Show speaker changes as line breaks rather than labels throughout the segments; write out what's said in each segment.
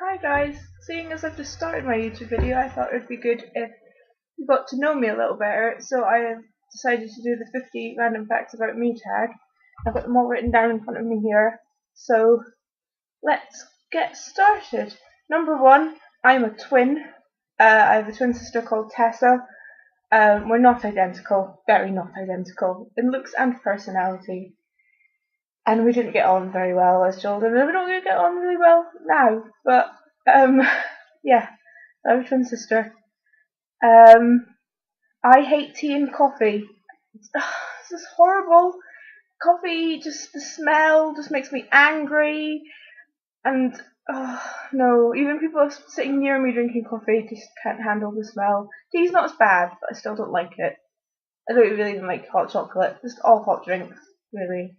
Hi guys, seeing as I've just started my YouTube video, I thought it would be good if you got to know me a little better, so I have decided to do the 50 random facts about me tag. I've got them all written down in front of me here, so let's get started. Number 1, I'm a twin. I have a twin sister called Tessa. We're not identical, very not identical, in looks and personality. And we didn't get on very well as children, and we're not going to get on really well now, but yeah, I have a twin sister. I hate tea and coffee. This is horrible. Coffee, just the smell just makes me angry, and no, even people sitting near me drinking coffee just can't handle the smell. Tea's not as bad, but I still don't like it. I don't really even like hot chocolate, just all hot drinks, really.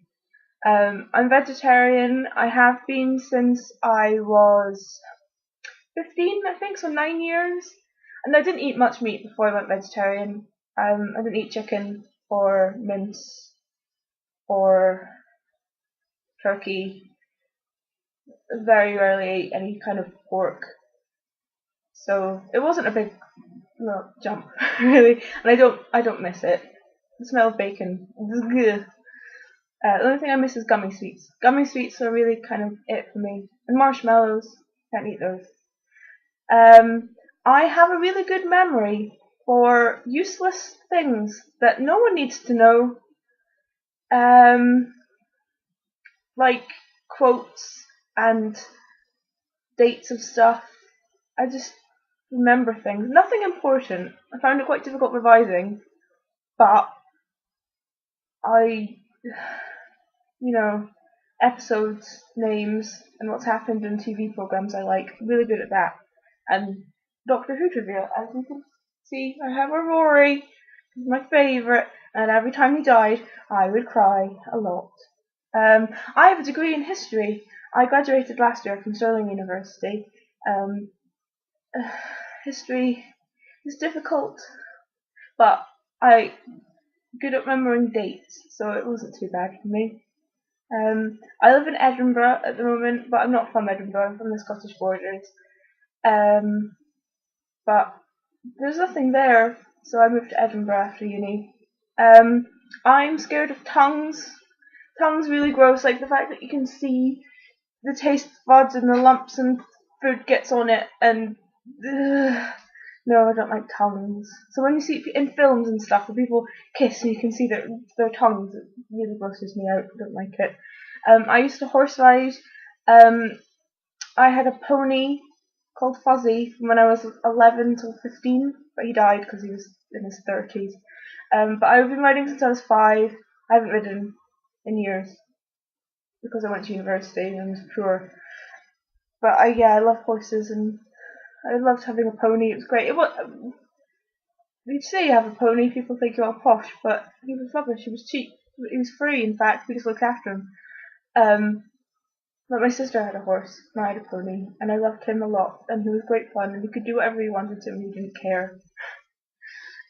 I'm vegetarian. I have been since I was 15, I think, so 9 years. And I didn't eat much meat before I went vegetarian. I didn't eat chicken or mince or turkey. Very rarely ate any kind of pork. So it wasn't a big jump, really. And I don't miss it. The smell of bacon. The only thing I miss is gummy sweets. Gummy sweets are really kind of it for me. And marshmallows, can't eat those. I have a really good memory for useless things that no one needs to know. Like quotes and dates of stuff. I just remember things. Nothing important. I found it quite difficult revising, but I episodes, names, and what's happened in TV programs I like. Really good at that. And Doctor Who trivia, as you can see, I have a Rory. He's my favourite, and every time he died, I would cry a lot. I have a degree in history. I graduated last year from Stirling University. History is difficult, but I good at remembering dates, so it wasn't too bad for me. I live in Edinburgh at the moment, but I'm not from Edinburgh. I'm from the Scottish borders. But there's nothing there, so I moved to Edinburgh after uni. I'm scared of tongues. Tongue's really gross, like the fact that you can see the taste buds and the lumps and food gets on it, and no, I don't like tongues. So when you see in films and stuff where people kiss and you can see their tongues, it really grosses me out. I don't like it. I used to horse ride. I had a pony called Fuzzy from when I was 11 till 15, but he died because he was in his 30s. But I've been riding since I was 5. I haven't ridden in years because I went to university and was poor. But I love horses, and I loved having a pony. It was great. You'd say you have a pony, people think you're all posh, but he was rubbish. He was cheap. He was free, in fact. We just looked after him. But my sister had a horse, and I had a pony, and I loved him a lot, and he was great fun, and he could do whatever he wanted to, and he didn't care.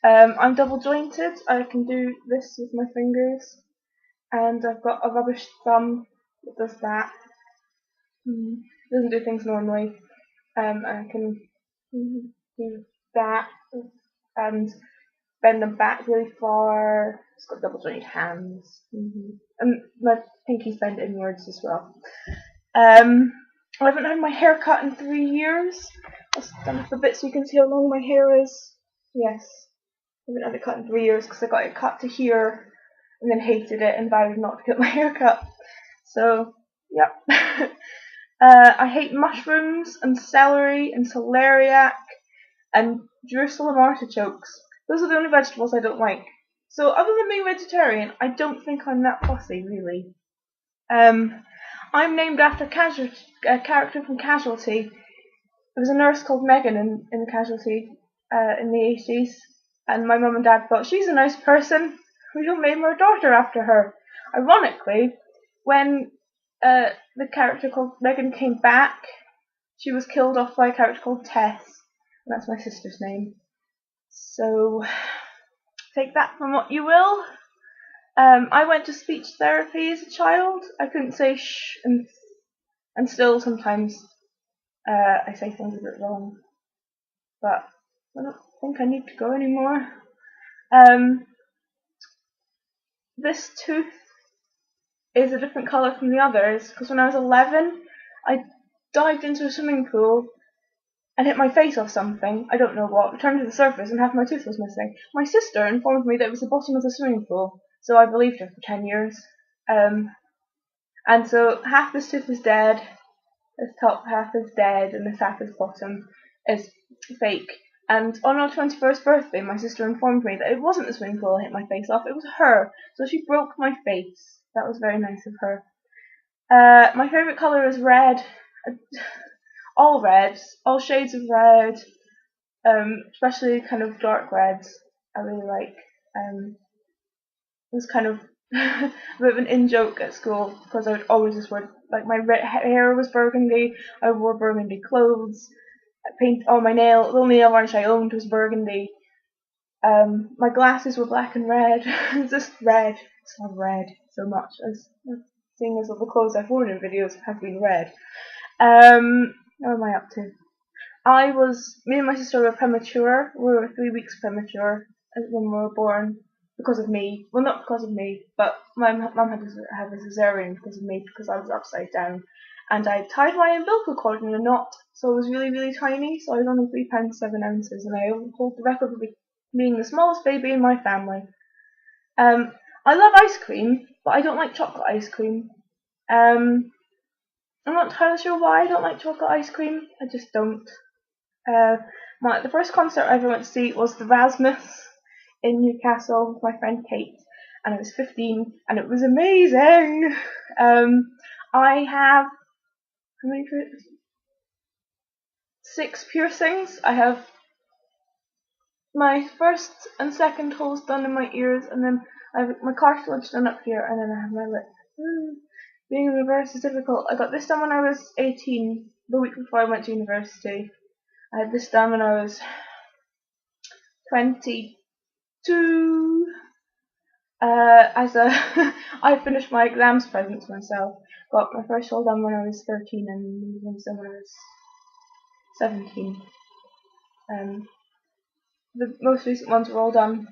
I'm double jointed. I can do this with my fingers, and I've got a rubbish thumb that does that. Doesn't do things normally. I can do that and bend them back really far. It's got double jointed hands, and my pinkies bend inwards as well. I haven't had my hair cut in 3 years. I'll stand up a bit so you can see how long my hair is. Yes, I haven't had it cut in 3 years because I got it cut to here and then hated it and vowed not to get my hair cut. So, yep. I hate mushrooms and celery and celeriac and Jerusalem artichokes. Those are the only vegetables I don't like. So other than being vegetarian, I don't think I'm that fussy, really. I'm named after a character from Casualty. There was a nurse called Megan in the Casualty in the 80s, and my mum and dad thought, she's a nice person, we shall name our daughter after her. Ironically, when the character called Megan came back, she was killed off by a character called Tess, and that's my sister's name. So, take that from what you will. I went to speech therapy as a child. I couldn't say shh and still sometimes I say things a bit wrong, but I don't think I need to go anymore. This tooth is a different colour from the others because when I was 11, I dived into a swimming pool and hit my face off something, I don't know what, returned to the surface and half my tooth was missing. My sister informed me that it was the bottom of the swimming pool, so I believed her for 10 years. And so half this tooth is dead, this top half is dead, and this half is bottom is fake. And on our 21st birthday, my sister informed me that it wasn't the swimming pool I hit my face off, it was her. So she broke my face. That was very nice of her. My favourite colour is red. All reds, all shades of red, especially kind of dark reds. I really like. It was kind of a bit of an in-joke at school because I would always just wear, like, my hair was burgundy, I wore burgundy clothes, I painted all my nails, the only nail varnish I owned was burgundy. My glasses were black and red. Just red. I love red so much, as seeing as all the clothes I've worn in videos have been red. What am I up to? Me and my sister were premature. We were 3 weeks premature when we were born because of me. Well, not because of me, but my mum had to have a cesarean because of me because I was upside down. And I tied my umbilical cord in a knot, so it was really, really tiny. So I was only 3 pounds 7 ounces, and I hold the record of being the smallest baby in my family. I love ice cream, but I don't like chocolate ice cream. I'm not entirely sure why I don't like chocolate ice cream. I just don't. The first concert I ever went to see was the Rasmus in Newcastle with my friend Kate, and I was 15, and it was amazing. I have how many? 6 piercings. I have my first and second holes done in my ears, and then I have my cartilage done up here, and then I have my lip. Being in reverse is difficult. I got this done when I was 18, the week before I went to university. I had this done when I was 22. I finished my exams presents myself. Got my first hole done when I was 13 and one done when I was 17. The most recent ones were all done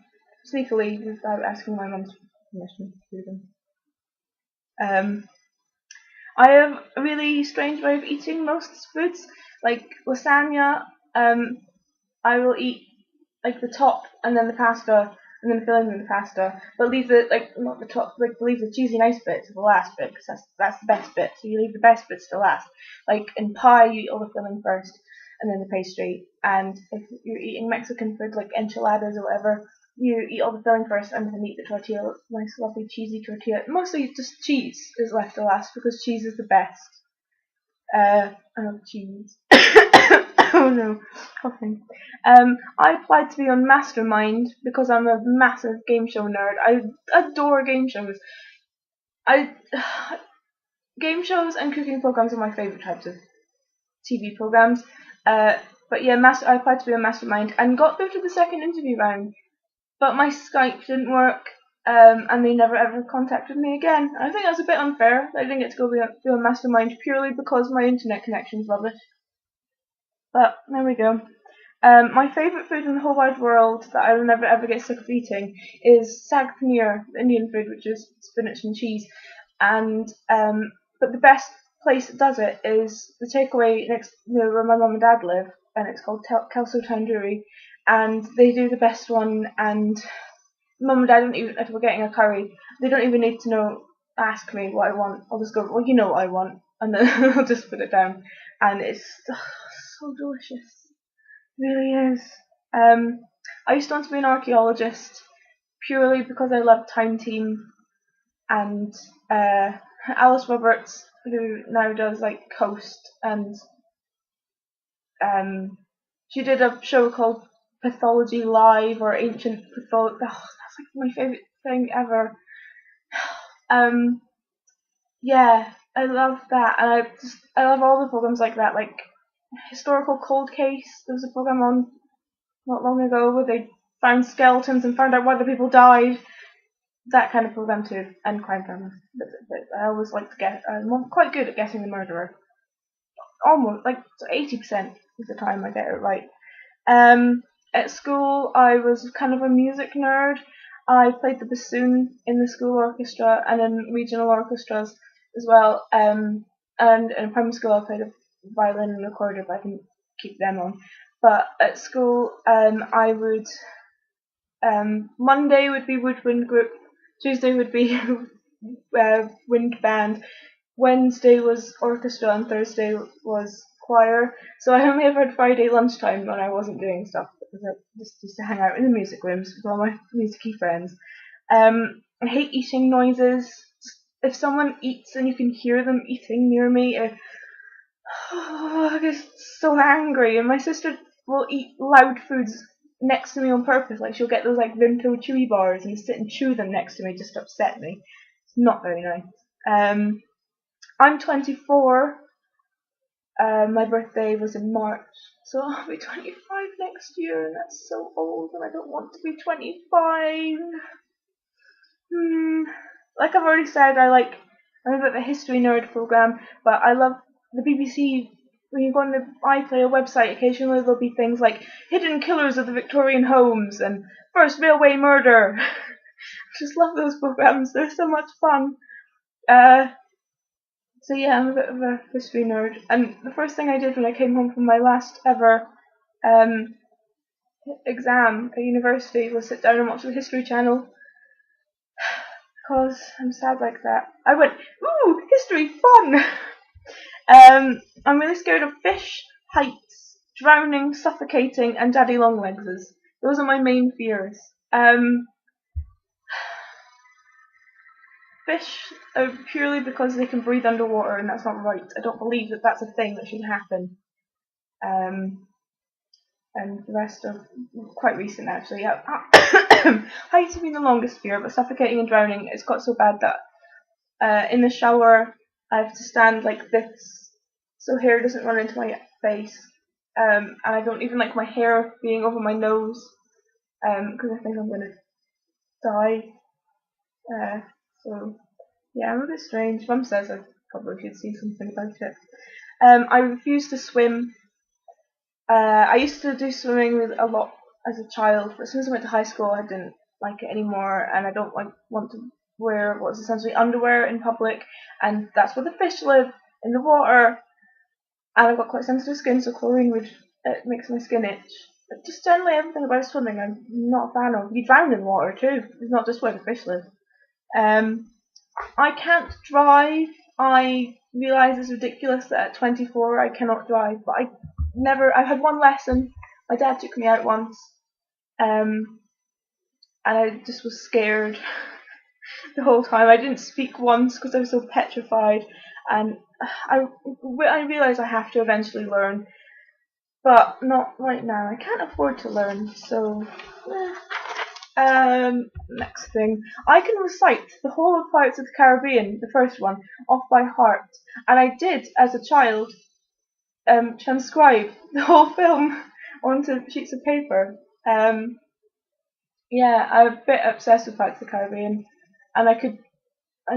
sneakily without asking my mum's permission to do them. I have a really strange way of eating most foods, like lasagna. I will eat like the top and then the pasta and then the filling in the pasta, but leave the not the top, like leave the cheesy nice bit to the last bit because that's the best bit. So you leave the best bits to last. Like in pie, you eat all the filling first and then the pastry. And if you're eating Mexican food like enchiladas or whatever, you eat all the filling first and then eat the tortilla, nice lovely cheesy tortilla. Mostly just cheese is left to last because cheese is the best. I love cheese. Oh no, coughing. I applied to be on Mastermind because I'm a massive game show nerd. I adore game shows. Game shows and cooking programs are my favourite types of TV programs. But yeah, I applied to be on Mastermind and got through to the second interview round, but my Skype didn't work, and they never ever contacted me again. I think that's a bit unfair that I didn't get to go be on Mastermind purely because my internet connection's rubbish. But there we go. My favourite food in the whole wide world that I will never ever get sick of eating is sag paneer, Indian food, which is spinach and cheese. And but the best place that does it is the takeaway next where my mum and dad live, and it's called Kelso Tandoori, and they do the best one. And mum and dad don't even, if we're getting a curry, they don't even need to ask me what I want. I'll just go, well, you know what I want, and then I'll just put it down, and it's so delicious. It really is. I used to want to be an archaeologist purely because I loved Time Team and Alice Roberts, who now does like Coast, and she did a show called Pathology Live or Ancient Pathology. Oh, that's like my favourite thing ever. Yeah, I love that, and I love all the programs like that, like Historical Cold Case. There was a program on not long ago where they found skeletons and found out why the people died. That kind of program too, and crime dramas. But I always like to I'm quite good at guessing the murderer. almost like 80% of the time I get it right. At school, I was kind of a music nerd. I played the bassoon in the school orchestra and in regional orchestras as well. And in primary school, I played a violin and recorder, but I didn't keep them on. But at school, I would Monday would be woodwind group, Tuesday would be wind band, Wednesday was orchestra, and Thursday was choir. So I only ever had Friday lunchtime when I wasn't doing stuff because I just used to hang out in the music rooms with all my musicy friends. I hate eating noises. If someone eats and you can hear them eating near me, I get so angry. And my sister will eat loud foods next to me on purpose. Like she'll get those like Vimto chewy bars and sit and chew them next to me just to upset me. It's not very nice. I'm 24. My birthday was in March, so I'll be 25 next year, and that's so old, and I don't want to be 25. Like I've already said, I'm a bit of a history nerd program, but I love the BBC. When you go on the iPlayer website, occasionally there'll be things like Hidden Killers of the Victorian Homes and First Railway Murder. I just love those programs. They're so much fun. So yeah, I'm a bit of a history nerd. And the first thing I did when I came home from my last ever exam at university was sit down and watch the History Channel. Because I'm sad like that. I went, ooh, history, fun! I'm really scared of fish, heights, drowning, suffocating, and daddy longlegses. Those are my main fears. Fish purely because they can breathe underwater, and that's not right. I don't believe that that's a thing that should happen. And the rest are quite recent, actually. Yeah. Heights have been the longest fear, but suffocating and drowning, it's got so bad that in the shower I have to stand like this so hair doesn't run into my face. And I don't even like my hair being over my nose because I think I'm going to die. So yeah, I'm a bit strange. Mum says I probably should see something about it. I refuse to swim. I used to do swimming a lot as a child, but as soon as I went to high school, I didn't like it anymore, and I don't want to wear what's essentially underwear in public, and that's where the fish live, in the water. And I've got quite sensitive skin, so chlorine it makes my skin itch. But just generally everything about swimming, I'm not a fan of. You drown in water too. It's not just where the fish live. I can't drive. I realise it's ridiculous that at 24 I cannot drive, but I had one lesson. My dad took me out once, and I just was scared the whole time. I didn't speak once because I was so petrified, and I realise I have to eventually learn, but not right now. I can't afford to learn, so. Next thing, I can recite the whole of Pirates of the Caribbean, the first one, off by heart, and I did as a child. Transcribe the whole film onto sheets of paper. Yeah, I'm a bit obsessed with Pirates of the Caribbean, and I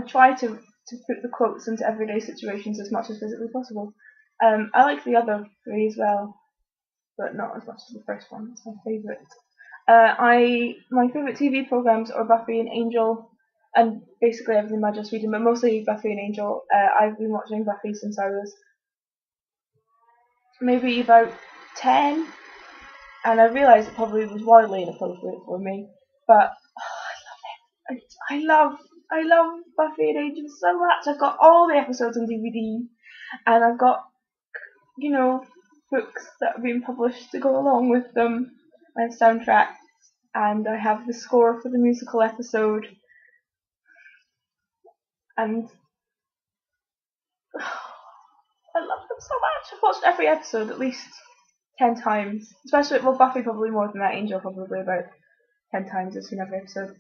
try to put the quotes into everyday situations as much as physically possible. I like the other three as well, but not as much as the first one. It's my favourite. My favourite TV programs are Buffy and Angel, and basically everything by Joss Whedon, but mostly Buffy and Angel. I've been watching Buffy since I was maybe about 10, and I realise it probably was wildly inappropriate for me, but I love it. I love Buffy and Angel so much. I've got all the episodes on DVD, and I've got, books that have been published to go along with them. I have soundtracks, and I have the score for the musical episode, and I love them so much. I've watched every episode at least 10 times. Especially, Buffy probably more than that, Angel probably about 10 times. I've seen every episode.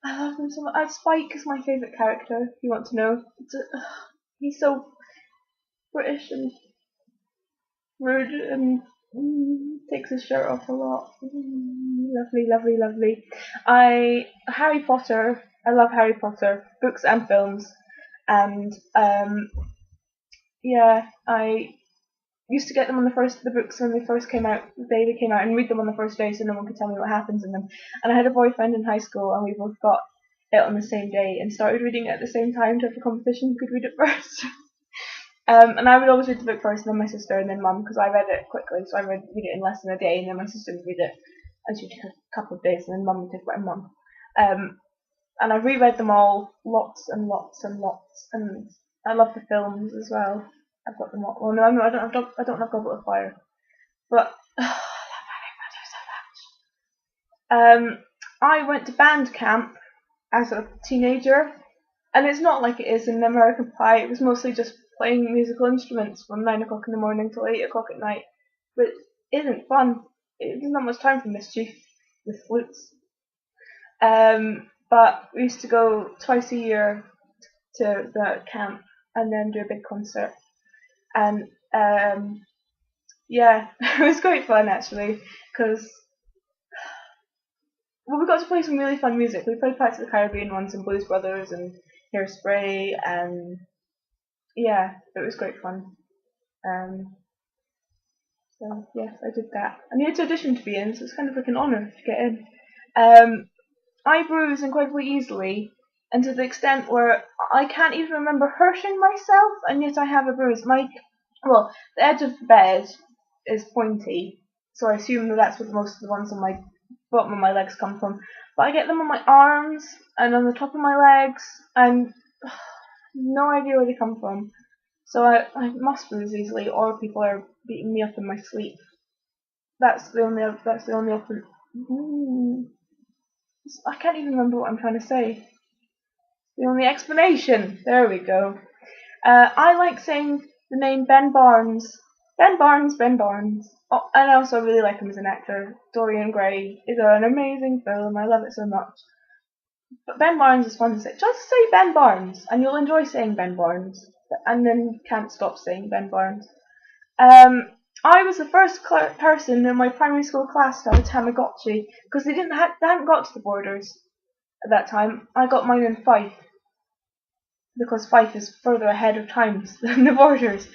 I love them so much. Spike is my favourite character, if you want to know. He's so British and rude and takes his shirt off a lot. Lovely, lovely, lovely. Harry Potter. I love Harry Potter, books and films, and yeah, I used to get them on the books when they first came out, the day they came out, and read them on the first day so no one could tell me what happens in them. And I had a boyfriend in high school, and we both got it on the same day and started reading it at the same time to have a competition who could read it first. And I would always read the book first, and then my sister, and then mum, because I read it quickly, so I read it in less than a day, and then my sister would read it, and she'd take a couple of days, and then mum would take about a month. And I've reread them all lots and lots and lots, and I love the films as well. I've got them all. Well, no, I don't have Goblet of Fire, but I love Harry Potter so much. I went to band camp as a teenager, and it's not like it is in American Pie. It was mostly just playing musical instruments from 9 o'clock in the morning till 8 o'clock at night, which isn't fun. There's not much time for mischief with flutes. But we used to go twice a year to the camp and then do a big concert. And yeah, it was great fun actually, because we got to play some really fun music. We played Pirates of the Caribbean once and Blues Brothers and Hairspray, and yeah, it was great fun. So yes, I did that. I needed to audition to be in, so it's kind of like an honour to get in. I bruise incredibly easily, and to the extent where I can't even remember hurting myself, and yet I have a bruise. The edge of the bed is pointy, so I assume that's where most of the ones on my bottom of my legs come from. But I get them on my arms and on the top of my legs, and no idea where they come from. So I must bruise easily, or people are beating me up in my sleep. That's the only I can't even remember what I'm trying to say. The only explanation. There we go. I like saying the name Ben Barnes. Ben Barnes, Ben Barnes. Oh, and I also really like him as an actor. Dorian Gray is an amazing film. I love it so much. But Ben Barnes is fun to say. Just say Ben Barnes, and you'll enjoy saying Ben Barnes. And then you can't stop saying Ben Barnes. I was the first person in my primary school class to have a Tamagotchi, because they hadn't got to the borders at that time. I got mine in Fife, because Fife is further ahead of times than the borders.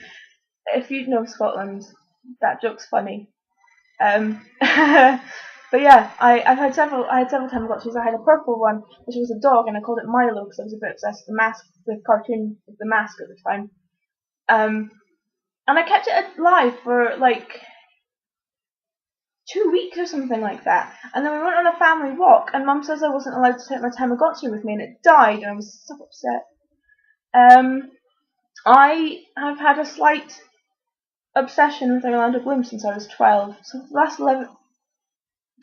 If you know Scotland, that joke's funny. But yeah, I had several Tamagotchis. I had a purple one, which was a dog, and I called it Milo because I was a bit obsessed with the cartoon of the mask at the time. And I kept it alive for like 2 weeks or something like that. And then we went on a family walk, and Mum says I wasn't allowed to take my Tamagotchi with me, and it died, and I was so upset. I have had a slight obsession with Orlando Bloom since I was 12. So the last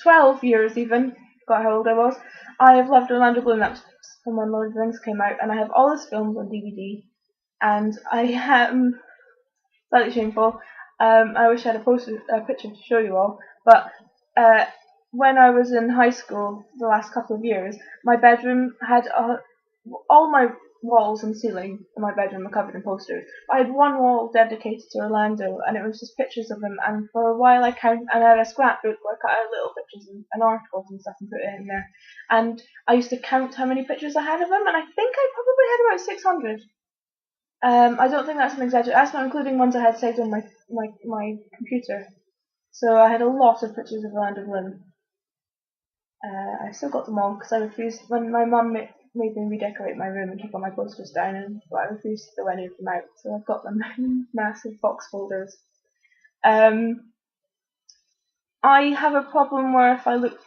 12 years even, got how old I was, I have loved Orlando Bloom. That was when Lord of the Rings came out, and I have all his films on DVD, and I am slightly shameful. I wish I had a picture to show you all, but when I was in high school, the last couple of years, my bedroom had all my walls and ceiling in my bedroom were covered in posters. I had one wall dedicated to Orlando, and it was just pictures of him. And for a while, I had a scrapbook where I cut out little pictures and articles and stuff and put it in there. And I used to count how many pictures I had of him, and I think I probably had about 600. I don't think that's an exaggeration. That's not including ones I had saved on my computer. So I had a lot of pictures of Orlando Bloom. I still got them all because I refused when my mum made me redecorate my room and take all my posters down, but I refused to throw any of them out. So I've got them in massive box folders. I have a problem where if I look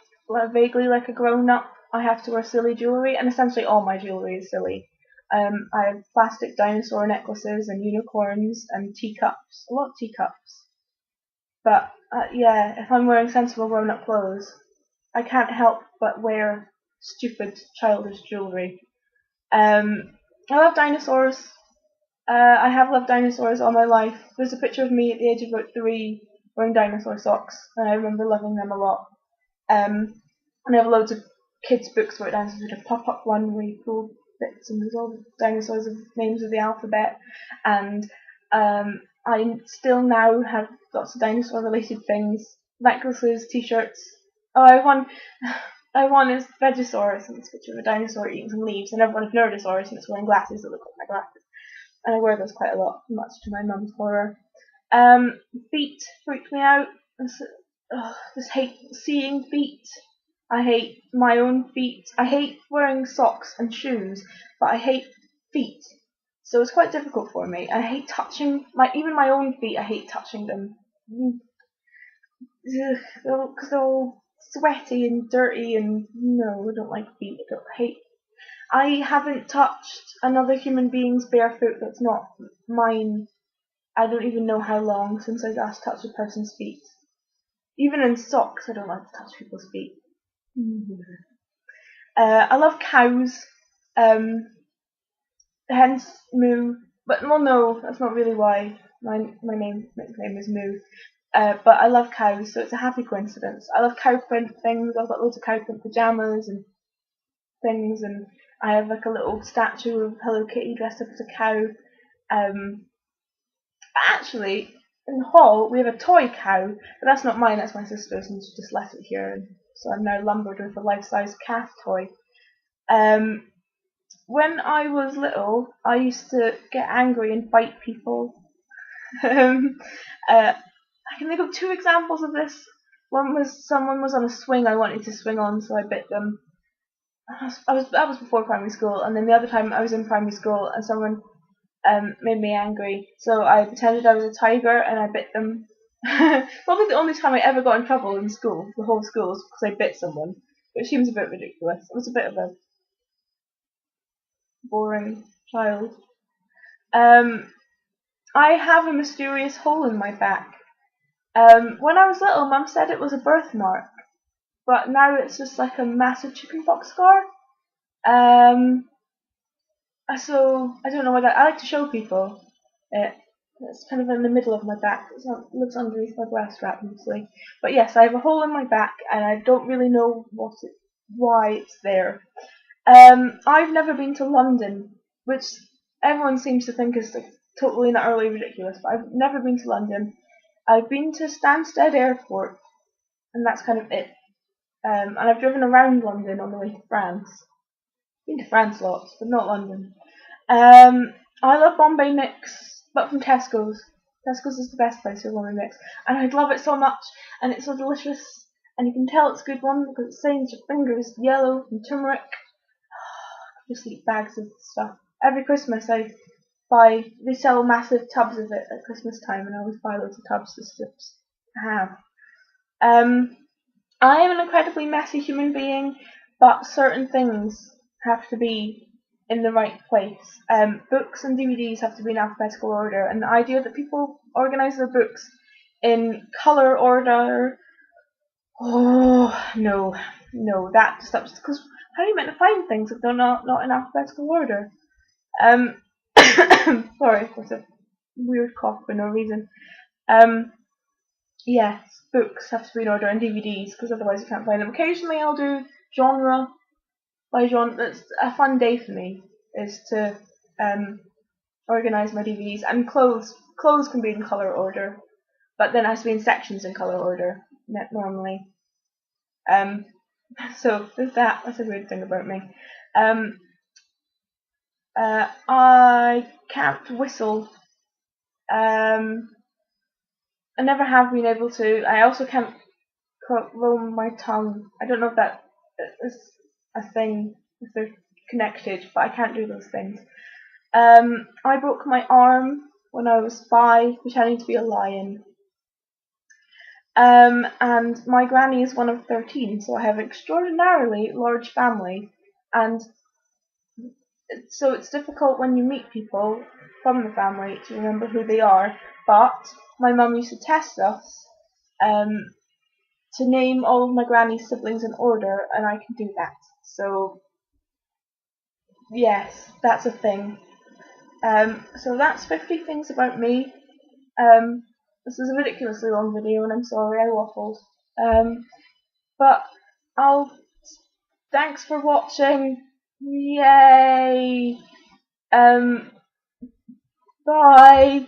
vaguely like a grown-up, I have to wear silly jewellery, and essentially all my jewellery is silly. I have plastic dinosaur necklaces and unicorns and teacups, a lot of teacups. But yeah, if I'm wearing sensible grown-up clothes, I can't help but wear stupid childish jewellery. I love dinosaurs. I have loved dinosaurs all my life. There's a picture of me at the age of about 3 wearing dinosaur socks, and I remember loving them a lot. And I have loads of kids' books about dinosaurs. There's a pop-up one where you pull bits and there's all the dinosaurs of names of the alphabet. And I still now have lots of dinosaur-related things, necklaces, t-shirts. Oh, I won is Vegosaurus, and it's a picture of a dinosaur eating some leaves, and everyone is Nerdosaurus, and it's wearing glasses that look like my glasses. And I wear those quite a lot, much to my mum's horror. Feet freak me out. Just hate seeing feet. I hate my own feet. I hate wearing socks and shoes, but I hate feet. So it's quite difficult for me. I hate touching even my own feet. I hate touching them. Because they're all sweaty and dirty, and no, I don't like feet. I haven't touched another human being's bare foot that's not mine. I don't even know how long since I last touched a person's feet. Even in socks, I don't like to touch people's feet. I love cows. Hence Moo. But well, no, that's not really why. My nickname is Moo. But I love cows, so it's a happy coincidence. I love cow print things. I've got loads of cow print pajamas and things, and I have like a little statue of Hello Kitty dressed up as a cow. Actually, in the hall we have a toy cow, but that's not mine. That's my sister's, and she just left it here. So I'm now lumbered with a life-size calf toy. When I was little, I used to get angry and bite people. I can think of two examples of this. One was someone was on a swing I wanted to swing on, so I bit them. That was before primary school, and then the other time I was in primary school and someone made me angry, so I pretended I was a tiger and I bit them. Probably the only time I ever got in trouble in school, the whole school, was because I bit someone, which seems a bit ridiculous. It was a bit of a boring child. I have a mysterious hole in my back. When I was little, Mum said it was a birthmark, but now it's just like a massive chickenpox scar. So I don't know whether I like to show people it. It's kind of in the middle of my back. It lives underneath my breast strap mostly. But yes, I have a hole in my back, and I don't really know why it's there. I've never been to London, which everyone seems to think is like totally and utterly ridiculous, but I've never been to London. I've been to Stansted Airport, and that's kind of it. And I've driven around London on the way to France. Been to France lots, but not London. I love Bombay mix, but from Tesco's. Tesco's is the best place for Bombay mix, and I love it so much, and it's so delicious, and you can tell it's a good one because it stains your fingers yellow from turmeric. Just eat bags of stuff. Every Christmas they sell massive tubs of it at Christmas time, and I always buy loads of tubs just to have. I am an incredibly messy human being, but certain things have to be in the right place. Books and DVDs have to be in alphabetical order, and the idea that people organise their books in colour order, no, that just upsets, because how are you meant to find things if they're not in alphabetical order? Sorry, that's a weird cough for no reason. Yes, books have to be in order, and DVDs, because otherwise you can't find them. Occasionally I'll do genre by genre. That's a fun day for me, is to organise my DVDs. And clothes can be in colour order, but then it has to be in sections in colour order, normally. So there's that. That's a weird thing about me. I can't whistle. I never have been able to. I also can't roll my tongue. I don't know if that is a thing, if they're connected, but I can't do those things. I broke my arm when I was 5, pretending to be a lion. And my granny is one of 13, so I have an extraordinarily large family, and so it's difficult when you meet people from the family to remember who they are. But my mum used to test us to name all of my granny's siblings in order, and I can do that. So yes, that's a thing. So that's 50 things about me. This is a ridiculously long video, and I'm sorry I waffled. But thanks for watching. Yay! Bye!